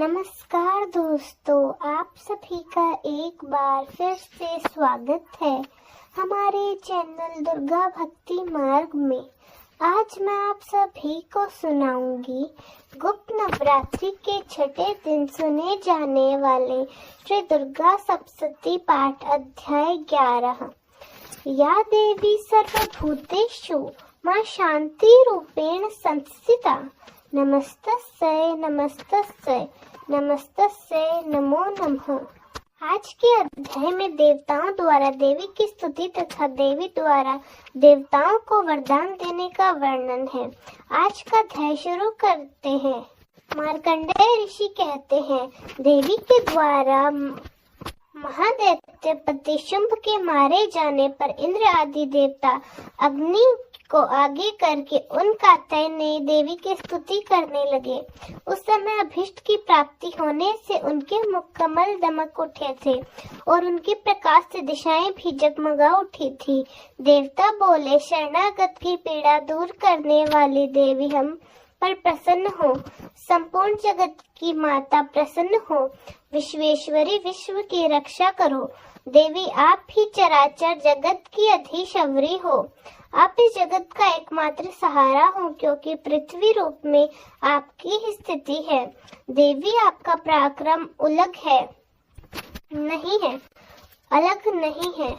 नमस्कार दोस्तों, आप सभी का एक बार फिर से स्वागत है हमारे चैनल दुर्गा भक्ति मार्ग में। आज मैं आप सभी को सुनाऊंगी गुप्त नवरात्रि के छठे दिन सुने जाने वाले श्री दुर्गा सप्तशती पाठ अध्याय 11। या देवी सर्वभूतेषु मां शांति रूपेण संस्थिता, नमस्तस्यै नमस्तस्यै नमस्तस्यै नमो नमः। आज के अध्याय में देवताओं द्वारा देवी की स्तुति तथा देवी द्वारा देवताओं को वरदान देने का वर्णन है। आज का अध्याय शुरू करते हैं। मार्कंडेय ऋषि कहते हैं, देवी के द्वारा महादैत्य पति शुंभ के मारे जाने पर इंद्र आदि देवता अग्नि को आगे करके उन कात्याय ने देवी की स्तुति करने लगे। उस समय अभीष्ट की प्राप्ति होने से उनके मुख कमल दमक उठे थे और उनके प्रकाश से दिशाएं भी जगमगा उठी थी। देवता बोले, शरणागत की पीड़ा दूर करने वाली देवी हम पर प्रसन्न हो, संपूर्ण जगत की माता प्रसन्न हो, विश्वेश्वरी विश्व की रक्षा करो। देवी आप ही चराचर जगत की अधीश्वरी हो, आप इस जगत का एकमात्र सहारा हो, क्योंकि पृथ्वी रूप में आपकी ही स्थिति है। देवी आपका पराक्रम अलग नहीं है।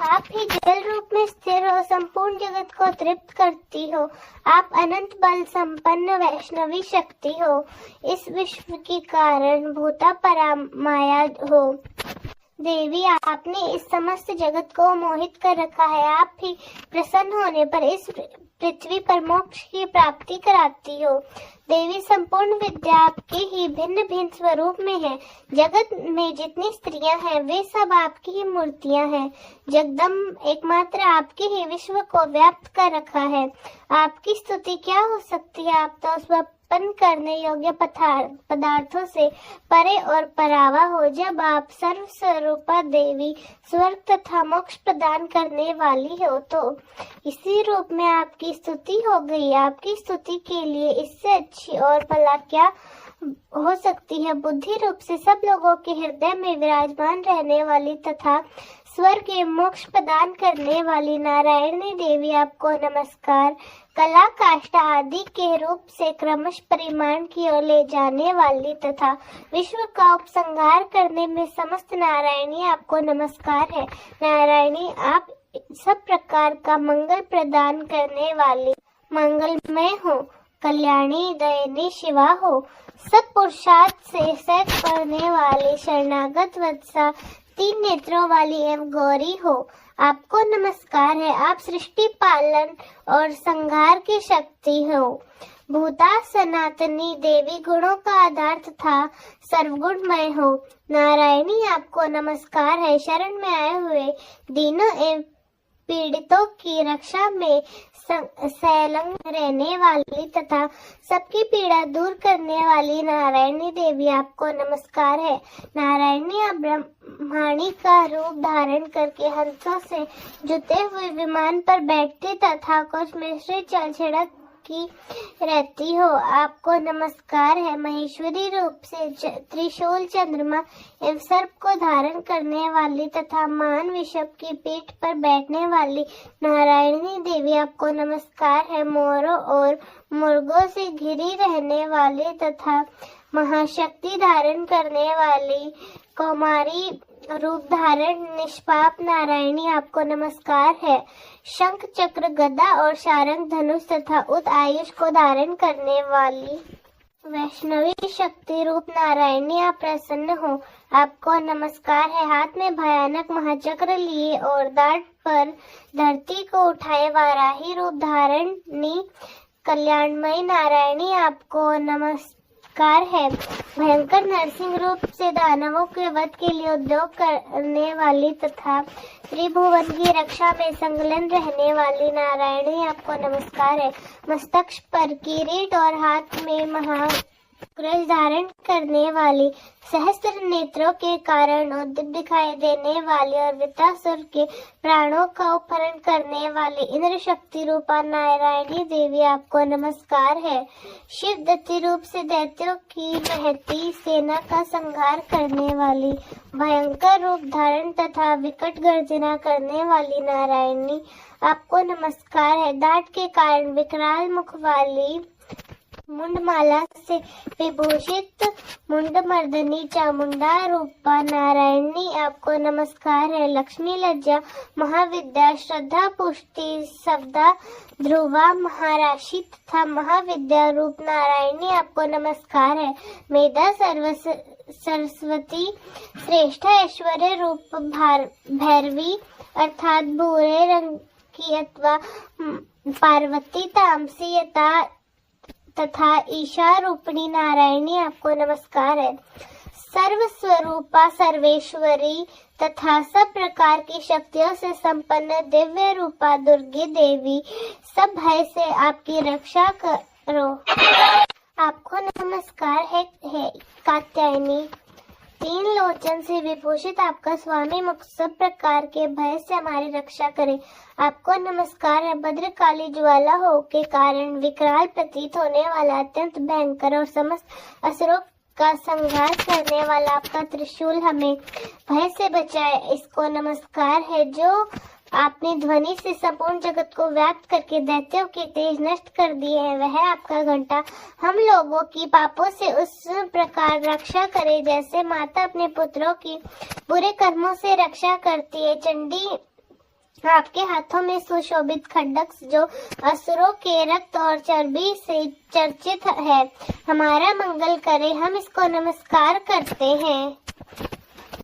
आप ही जल रूप में स्थिर हो, संपूर्ण जगत को तृप्त करती हो। आप अनंत बल संपन्न वैष्णवी शक्ति हो, इस विश्व की कारण भूता परामाया हो। देवी आपने इस समस्त जगत को मोहित कर रखा है। आप ही प्रसन्न होने पर इस पृथ्वी पर मोक्ष की प्राप्ति कराती हो। देवी संपूर्ण विद्या आपके ही भिन्न भिन्न स्वरूप में है। जगत में जितनी स्त्रियां हैं वे सब आपकी ही मूर्तियां हैं। जगदम्ब एकमात्र आपके ही विश्व को व्याप्त कर रखा है। आपकी स्तुति क्या हो सकती है। आप तो स्वपन करने योग्य पदार्थों से परे और परावा हो। जब आप सर्व स्वरूपा देवी स्वर्ग तथा मोक्ष प्रदान करने वाली हो तो इसी रूप में आपकी स्तुति हो गई। आपकी स्तुति के लिए इससे अच्छी और भला क्या हो सकती है। बुद्धि रूप से सब लोगों के हृदय में विराजमान रहने वाली तथा स्वर्ग एवं मोक्ष प्रदान करने वाली नारायणी देवी आपको नमस्कार। कला काष्ठा आदि के रूप से क्रमश परिमाण की ओर ले जाने वाली तथा विश्व का उपसंहार करने में समस्त नारायणी आपको नमस्कार है। नारायणी आप सब प्रकार का मंगल प्रदान करने वाली मंगलमय हो, कल्याणी दयनी शिवा हो, सब पुरुषार्थ से सह पढ़ने वाली शरणागत वत्सा, तीन नेत्रों वाली एवं गौरी हो। आपको नमस्कार है। आप सृष्टि पालन और संहार की शक्ति हो। भूता सनातनी देवी गुणों का आधार तथा सर्वगुणमय हो। नारायणी आपको नमस्कार है। शरण में आए हुए दीनों एवं पीड़ितों की रक्षा में संलग्न रहने वाली तथा सबकी पीड़ा दूर करने वाली नारायणी देवी आपको नमस्कार है। नारायणी आप ब्रह्माणी का रूप धारण करके हंसों से जुते हुए विमान पर बैठते तथा कुछ मिश्रित जल छिड़क की रहती हो। आपको नमस्कार है। महेश्वरी रूप से त्रिशूल चंद्रमा एवं सर्प को धारण करने वाली तथा मान विषभ की पीठ पर बैठने वाली नारायणी देवी आपको नमस्कार है। मोरों और मुर्गों से घिरी रहने वाली तथा महाशक्ति धारण करने वाली कौमारी रूप धारण निष्पाप नारायणी आपको नमस्कार है। शंख चक्र गदा और शारंग धनुष तथा उत आयुष को धारण करने वाली वैष्णवी शक्ति रूप नारायणी आप प्रसन्न हो। आपको नमस्कार है। हाथ में भयानक महाचक्र लिए और दाढ़ पर धरती को उठाए वाराही रूप धारणी कल्याणमयी नारायणी आपको नमस्कार है। भयंकर नरसिंह रूप से दानवों के वध के लिए उद्योग करने वाली तथा त्रिभुवन की रक्षा में संलग्न रहने वाली नारायणी आपको नमस्कार है। मस्तक पर किरीट और हाथ में ग्रज धारण करने वाली, सहस्त्र नेत्रों के कारण उद्दित दिखाई देने वाली और वृत्रासुर के प्राणों का अपहरण करने वाली इंद्र शक्ति रूपा नारायणी देवी आपको नमस्कार है। शिव दत्ती रूप से दैत्यों की महती सेना का संहार करने वाली, भयंकर रूप धारण तथा विकट गर्जना करने वाली नारायणी आपको नमस्कार है। दाढ़ के कारण विकराल मुख वाली, मुंडमाला से विभूषित मुंडमर्दनी चामुंडा रूपा नारायणी आपको नमस्कार है। लक्ष्मी लज्जा महाविद्या श्रद्धा पुष्टि सवदा ध्रुवा महाराशि तथा महाविद्या रूप नारायणी आपको नमस्कार है। मेधा सरस्वती श्रेष्ठ ऐश्वर्य रूप भैरवी अर्थात भूरे रंग की अथवा पार्वती तामसी तथा ईशा रूपणी नारायणी आपको नमस्कार है। सर्व स्वरूपा सर्वेश्वरी तथा सब प्रकार की शक्तियों से संपन्न दिव्य रूपा दुर्गे देवी सब भय से आपकी रक्षा करो। आपको नमस्कार है कात्यायनी। तीन लोचन से विभूषित आपका स्वामी मुख सब प्रकार के भय से हमारी रक्षा करे। आपको नमस्कार है। भद्रकाली ज्वाला हो के कारण विकराल प्रतीत होने वाला, अत्यंत भयंकर और समस्त असुरों का संहार करने वाला आपका त्रिशूल हमें भय से बचाए। इसको नमस्कार है। जो आपने ध्वनि से संपूर्ण जगत को व्याप्त करके दैत्यों के तेज नष्ट कर दिए हैं, वह आपका घंटा हम लोगों की पापों से उस प्रकार रक्षा करे जैसे माता अपने पुत्रों की बुरे कर्मों से रक्षा करती है। चंडी आपके हाथों में सुशोभित खड्ग जो असुरों के रक्त और चर्बी से चर्चित है, हमारा मंगल करे, हम इसको नमस्कार करते हैं।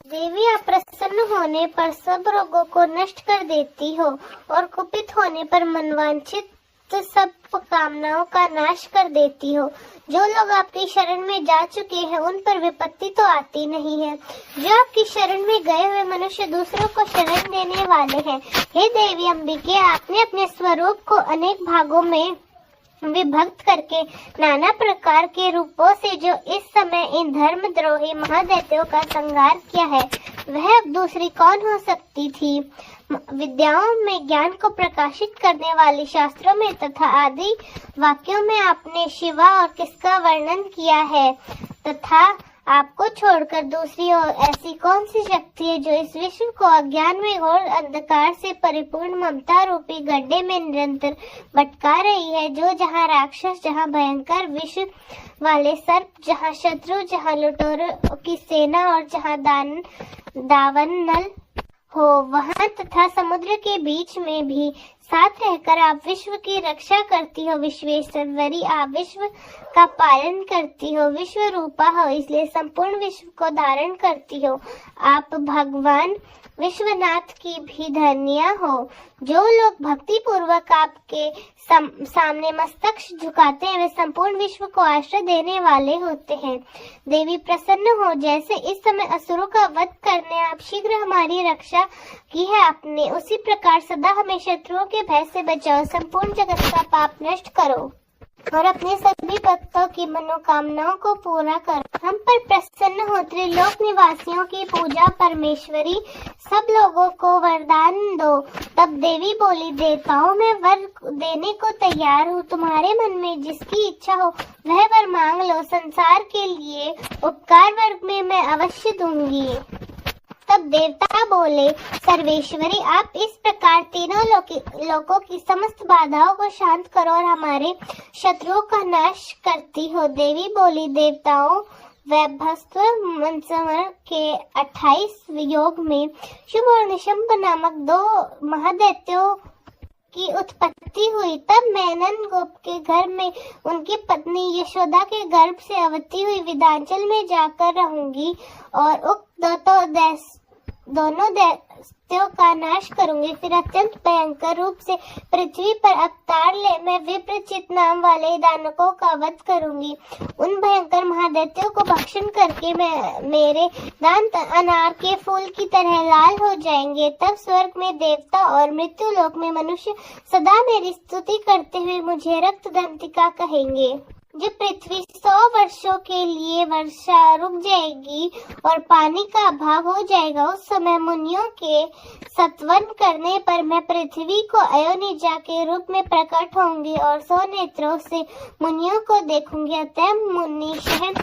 देवी आप प्रसन्न होने पर सब रोगों को नष्ट कर देती हो और कुपित होने पर मनवांछित सब कामनाओं का नाश कर देती हो। जो लोग आपकी शरण में जा चुके हैं उन पर विपत्ति तो आती नहीं है। जो आपकी शरण में गए हुए मनुष्य दूसरों को शरण देने वाले हैं। हे देवी अम्बिके, आपने अपने स्वरूप को अनेक भागों में विभक्त करके नाना प्रकार के रूपों से जो इस समय इन धर्मद्रोही महादैत्यों का संहार किया है, वह अब दूसरी कौन हो सकती थी। विद्याओं में ज्ञान को प्रकाशित करने वाली शास्त्रों में तथा आदि वाक्यों में आपने शिवा और किसका वर्णन किया है तथा आपको छोड़कर दूसरी और ऐसी कौन सी शक्ति है जो इस विश्व को अज्ञान में घोर अंधकार से परिपूर्ण ममता रूपी गड्ढे में निरंतर भटका रही है। जो जहाँ राक्षस, जहाँ भयंकर विष वाले सर्प, जहाँ शत्रु, जहाँ लुटेरों की सेना और जहाँ दावन नल हो, वहाँ तथा समुद्र के बीच में भी साथ रहकर आप विश्व की रक्षा करती हो। विश्वेश्वरी, आप विश्व का पालन करती हो, विश्व रूपा हो, इसलिए संपूर्ण विश्व को धारण करती हो। आप भगवान विश्वनाथ की भी धन्या हो। जो लोग भक्ति पूर्वक आपके सामने मस्तक झुकाते हैं वे संपूर्ण विश्व को आश्रय देने वाले होते हैं। देवी प्रसन्न हो। जैसे इस समय असुरों का वध करने आप शीघ्र हमारी रक्षा की है आपने, उसी प्रकार सदा हमें शत्रुओं के भय से बचाओ। संपूर्ण जगत का पाप नष्ट करो और अपने सभी भक्तों की मनोकामनाओं को पूरा करो। हम पर प्रसन्न हो। त्रिलोक निवासियों की पूजा परमेश्वरी, सब लोगों को वरदान दो। तब देवी बोली, देवताओं में वर देने को तैयार हूँ। तुम्हारे मन में जिसकी इच्छा हो वह वर मांग लो। संसार के लिए उपकार वर्ग में मैं अवश्य दूंगी। तब देवता बोले, सर्वेश्वरी, आप इस प्रकार तीनों लोकों की समस्त बाधाओं को शांत करो और हमारे शत्रुओं का नाश करती हो। देवी बोली, देवताओं वैभस्व मनसमर के 28 योग में शुभ और निशंब नामक 2 महादैत्यों की उत्पत्ति हुई। तब मैनन गोप के घर में उनकी पत्नी यशोदा के गर्भ से अवती हुई विंध्याचल में जाकर रहूंगी और उक्त दोनों दैत्यों का नाश करूंगी। फिर अत्यंत भयंकर रूप से पृथ्वी पर अवतार ले मैं विप्रचित नाम वाले दानवों का वध करूंगी। उन भयंकर महादैत्यों को भक्षण करके मेरे दांत अनार के फूल की तरह लाल हो जाएंगे। तब स्वर्ग में देवता और मृत्यु लोक में मनुष्य सदा मेरी स्तुति करते हुए मुझे रक्त दंतिका कहेंगे। जब पृथ्वी 100 वर्षों के लिए वर्षा रुक जाएगी और पानी का अभाव हो जाएगा, उस समय मुनियों के सत्वन करने पर मैं पृथ्वी को अयोनिजा के रूप में प्रकट होंगी और 100 नेत्रों से मुनियों को देखूंगी। अतः मुनीश्वर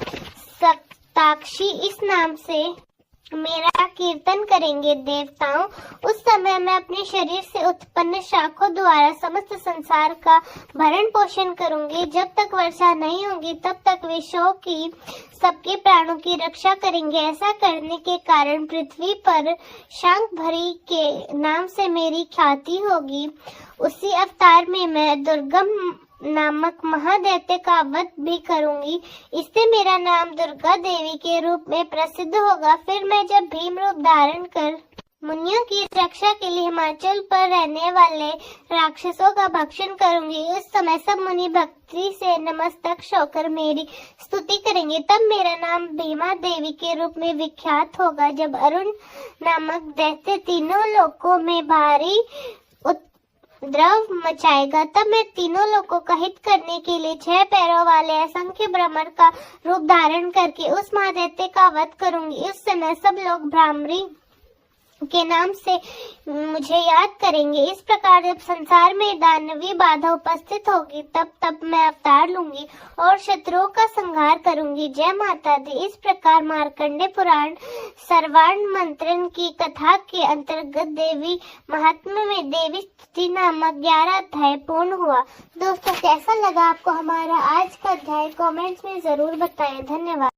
सप्ताक्षी इस नाम से मेरा कीर्तन करेंगे। देवताओं, उस समय मैं अपने शरीर से उत्पन्न शाखों द्वारा समस्त संसार का भरण पोषण करूंगी। जब तक वर्षा नहीं होगी तब तक वे शोक की सबके प्राणों की रक्षा करेंगे। ऐसा करने के कारण पृथ्वी पर शांकभरी के नाम से मेरी ख्याति होगी। उसी अवतार में मैं दुर्गम नामक महादैत्य का वध भी करूंगी। इससे मेरा नाम दुर्गा देवी के रूप में प्रसिद्ध होगा। फिर मैं जब भीम रूप धारण कर मुनियों की रक्षा के लिए हिमाचल पर रहने वाले राक्षसों का भक्षण करूंगी, उस समय सब मुनि भक्ति से नमस्तक होकर मेरी स्तुति करेंगे। तब मेरा नाम भीमा देवी के रूप में विख्यात होगा। जब अरुण नामक दैत्य तीनों लोकों में भारी द्रव मचाएगा, तब मैं तीनों लोगों का हित करने के लिए 6 पैरों वाले असंख्य भ्रमर का रूप धारण करके उस महादैत्य का वध करूंगी। उस समय सब लोग भ्रामरी के नाम से मुझे याद करेंगे। इस प्रकार जब संसार में दानवी बाधा उपस्थित होगी तब मैं अवतार लूंगी और शत्रुओं का संहार करूंगी। जय माता दी। इस प्रकार मार्कंडे पुराण सर्वाण मंत्रन की कथा के अंतर्गत देवी महात्म्य में देवी स्तुति नामक 11 अध्याय पूर्ण हुआ। दोस्तों, कैसा लगा आपको हमारा आज का अध्याय? कमेंट्स में जरूर बताएं। धन्यवाद।